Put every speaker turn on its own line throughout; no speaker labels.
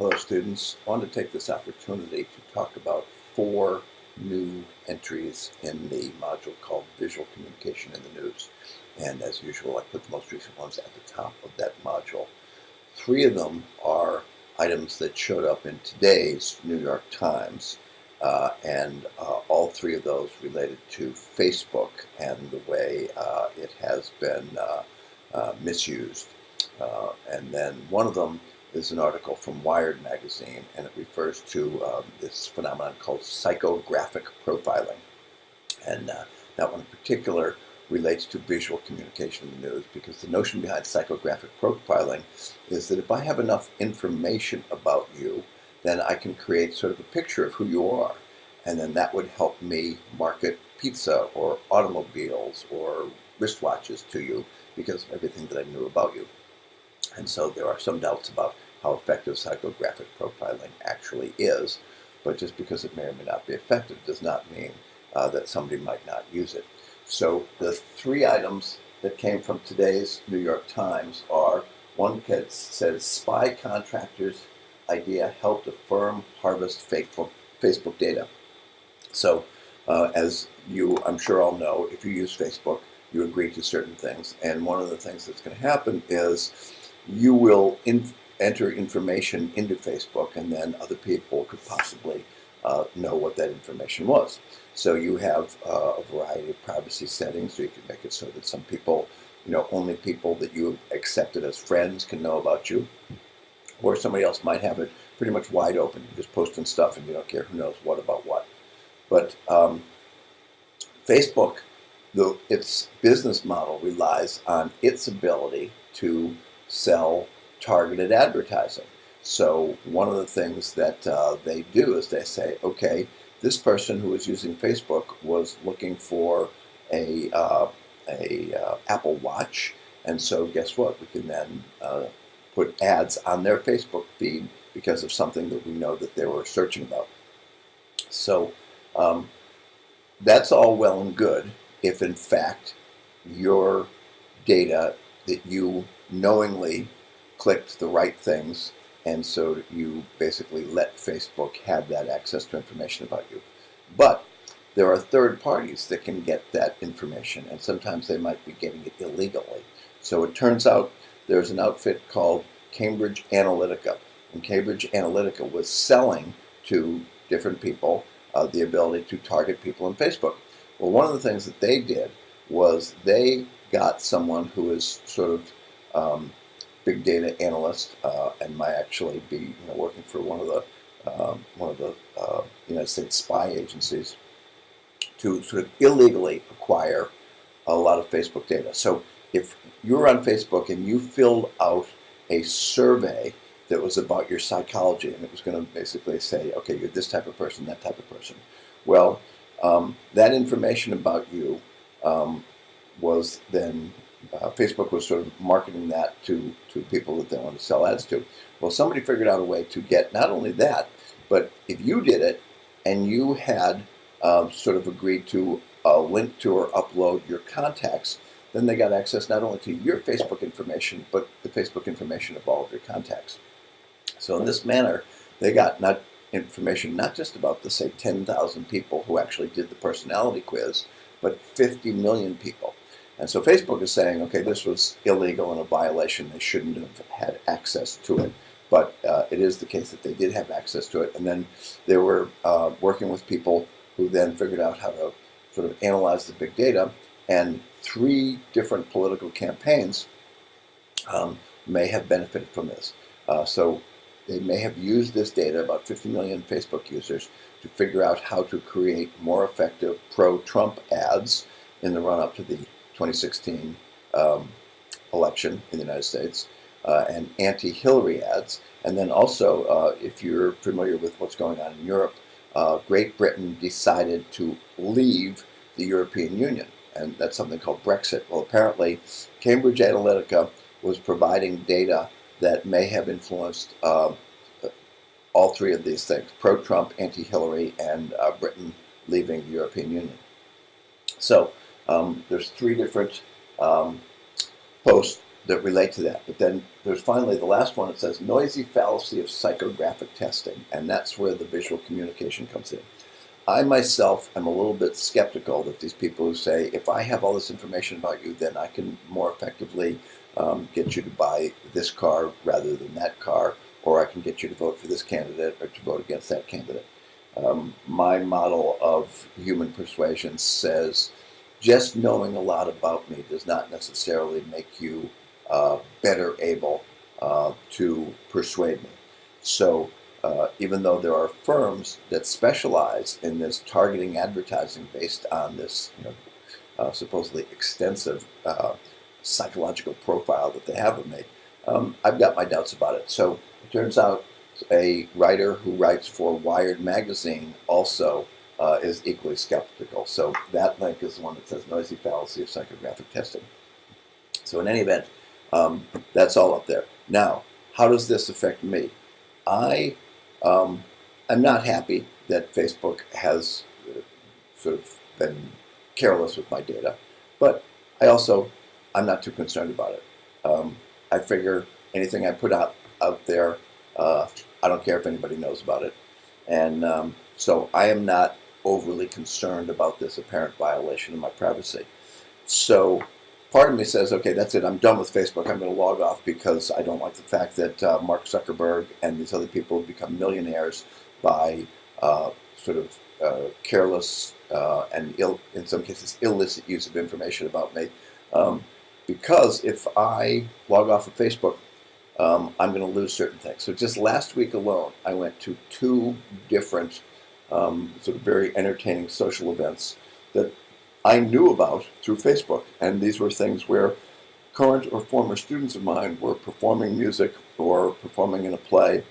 Hello students, I want to take this opportunity to talk about 4 new entries in the module called Visual Communication in the News. And as usual, I put the most recent ones at the top of that module. 3 of them are items that showed up in today's New York Times, and all 3 of those related to Facebook and the way it has been misused. And then one of them is an article from Wired magazine, and it refers to this phenomenon called psychographic profiling. And that one in particular relates to visual communication in the news, because the notion behind psychographic profiling is that if I have enough information about you, then I can create sort of a picture of who you are. And then that would help me market pizza or automobiles or wristwatches to you because of everything that I knew about you. And so there are some doubts about how effective psychographic profiling actually is, but just because it may or may not be effective does not mean that somebody might not use it. So the 3 items that came from today's New York Times are: one that says spy contractors idea helped a firm harvest Facebook data. So as you, I'm sure all know, if you use Facebook, you agree to certain things, and one of the things that's going to happen is you will enter information into Facebook, and then other people could possibly know what that information was. So you have a variety of privacy settings, so you can make it so that some people, only people that you have accepted as friends can know about you, or somebody else might have it pretty much wide open. You're just posting stuff and you don't care who knows what about what. But Facebook, its business model relies on its ability to sell targeted advertising. So one of the things that they do is they say, okay, this person who was using Facebook was looking for a Apple Watch, and so guess what? We can then put ads on their Facebook feed because of something that we know that they were searching about. So that's all well and good if in fact your data that you knowingly clicked the right things, and so you basically let Facebook have that access to information about you. But there are third parties that can get that information, and sometimes they might be getting it illegally. So it turns out there's an outfit called Cambridge Analytica, and Cambridge Analytica was selling to different people the ability to target people on Facebook. Well, one of the things that they did was they got someone who is sort of big data analyst and might actually be working for one of the United States spy agencies to sort of illegally acquire a lot of Facebook data. So if you were on Facebook and you filled out a survey that was about your psychology, and it was going to basically say, okay, you're this type of person, that type of person. Well, that information about you was then Facebook was sort of marketing that to people that they want to sell ads to. Well, somebody figured out a way to get not only that, but if you did it and you had sort of agreed to link to or upload your contacts, then they got access not only to your Facebook information, but the Facebook information of all of your contacts. So in this manner, they got information not just about the, say, 10,000 people who actually did the personality quiz, but 50 million people. And so Facebook is saying, okay, this was illegal and a violation. They shouldn't have had access to it. But it is the case that they did have access to it. And then they were working with people who then figured out how to sort of analyze the big data. And 3 different political campaigns may have benefited from this. So they may have used this data, about 50 million Facebook users, to figure out how to create more effective pro-Trump ads in the run-up to the 2016 election in the United States, and anti-Hillary ads. And then also, if you're familiar with what's going on in Europe, Great Britain decided to leave the European Union, and that's something called Brexit. Well, apparently, Cambridge Analytica was providing data that may have influenced all 3 of these things: pro-Trump, anti-Hillary, and Britain leaving the European Union. So there's 3 different posts that relate to that. But then there's finally the last one. It says noisy fallacy of psychographic testing, and that's where the visual communication comes in. I myself am a little bit skeptical that these people who say, if I have all this information about you, then I can more effectively get you to buy this car rather than that car, or I can get you to vote for this candidate or to vote against that candidate. My model of human persuasion says just knowing a lot about me does not necessarily make you better able to persuade me. So even though there are firms that specialize in this targeting advertising based on this supposedly extensive psychological profile that they have of me, I've got my doubts about it. So it turns out a writer who writes for Wired magazine also is equally skeptical. So that link is the one that says noisy fallacy of psychographic testing. So in any event, that's all up there. Now, how does this affect me? I'm not happy that Facebook has sort of been careless with my data, but I'm not too concerned about it. I figure anything I put out there, I don't care if anybody knows about it. And so I am not overly concerned about this apparent violation of my privacy. So part of me says, okay, that's it. I'm done with Facebook. I'm going to log off because I don't like the fact that Mark Zuckerberg and these other people have become millionaires by careless and in some cases, illicit use of information about me. Because if I log off of Facebook, I'm going to lose certain things. So just last week alone, I went to 2 different sort of very entertaining social events that I knew about through Facebook. And these were things where current or former students of mine were performing music or performing in a play.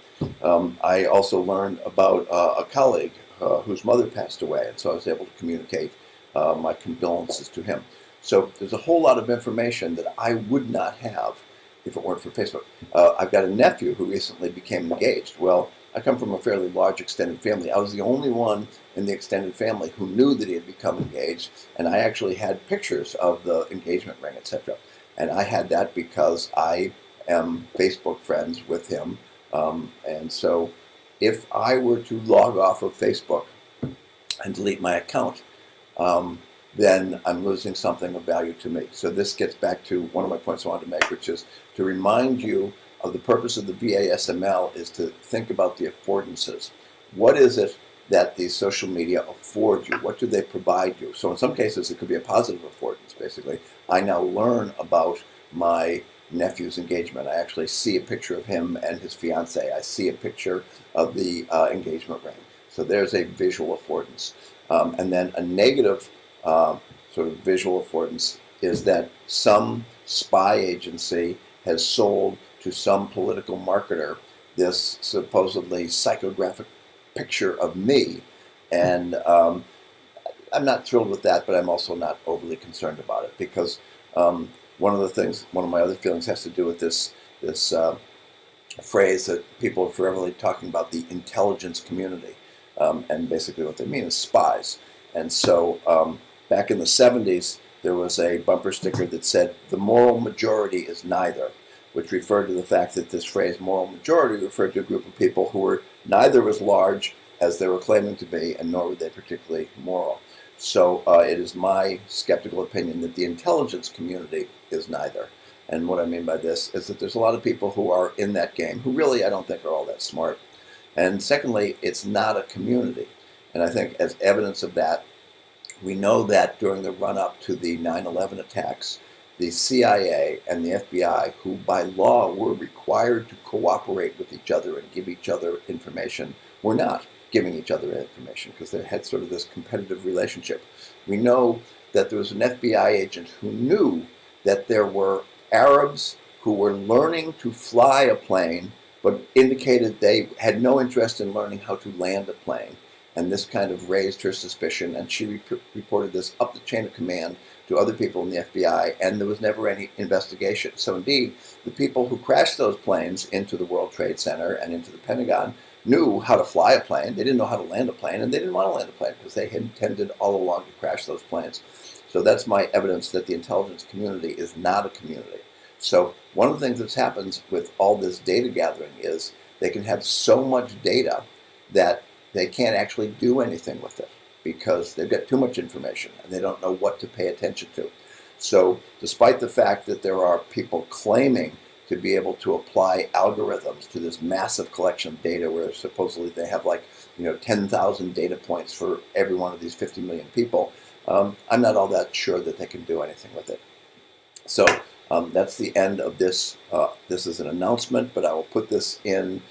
I also learned about a colleague whose mother passed away, and so I was able to communicate my condolences to him. So there's a whole lot of information that I would not have if it weren't for Facebook. I've got a nephew who recently became engaged. Well, I come from a fairly large extended family. I was the only one in the extended family who knew that he had become engaged, and I actually had pictures of the engagement ring, etc. And I had that because I am Facebook friends with him. And so if I were to log off of Facebook and delete my account, then I'm losing something of value to me. So this gets back to one of my points I wanted to make, which is to remind you of the purpose of the VASML is to think about the affordances. What is it that these social media afford you? What do they provide you? So in some cases, it could be a positive affordance, basically. I now learn about my nephew's engagement. I actually see a picture of him and his fiancée. I see a picture of the engagement ring. So there's a visual affordance. And then a negative sort of visual affordance is that some spy agency has sold to some political marketer this supposedly psychographic picture of me. And I'm not thrilled with that, but I'm also not overly concerned about it because one of my other feelings has to do with this phrase that people are forever talking about, the intelligence community. And basically what they mean is spies. And so back in the 70s, there was a bumper sticker that said, "The moral majority is neither," which referred to the fact that this phrase, moral majority, referred to a group of people who were neither as large as they were claiming to be, and nor were they particularly moral. So it is my skeptical opinion that the intelligence community is neither. And what I mean by this is that there's a lot of people who are in that game who really I don't think are all that smart. And secondly, it's not a community. And I think as evidence of that, we know that during the run-up to the 9/11 attacks, the CIA and the FBI, who by law were required to cooperate with each other and give each other information, were not giving each other information because they had sort of this competitive relationship. We know that there was an FBI agent who knew that there were Arabs who were learning to fly a plane but indicated they had no interest in learning how to land a plane. And this kind of raised her suspicion, and she reported this up the chain of command to other people in the FBI, and there was never any investigation. So indeed, the people who crashed those planes into the World Trade Center and into the Pentagon knew how to fly a plane. They didn't know how to land a plane, and they didn't want to land a plane because they had intended all along to crash those planes. So that's my evidence that the intelligence community is not a community. So one of the things that happens with all this data gathering is they can have so much data that they can't actually do anything with it because they've got too much information and they don't know what to pay attention to. So despite the fact that there are people claiming to be able to apply algorithms to this massive collection of data where supposedly they have 10,000 data points for every one of these 50 million people, I'm not all that sure that they can do anything with it. So that's the end of this. This is an announcement, but I will put this in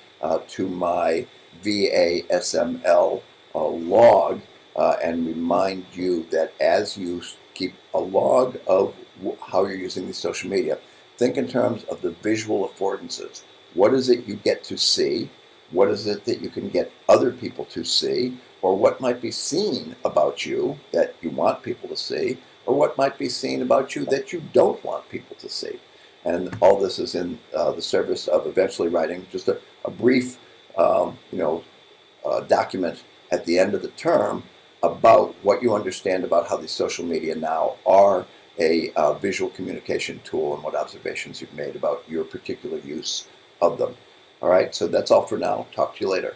to my VASML log and remind you that as you keep a log of how you're using these social media, think in terms of the visual affordances. What is it you get to see? What is it that you can get other people to see? Or what might be seen about you that you want people to see? Or what might be seen about you that you don't want people to see? And all this is in the service of eventually writing just a brief document at the end of the term about what you understand about how these social media now are a visual communication tool and what observations you've made about your particular use of them. All right, so that's all for now. Talk to you later.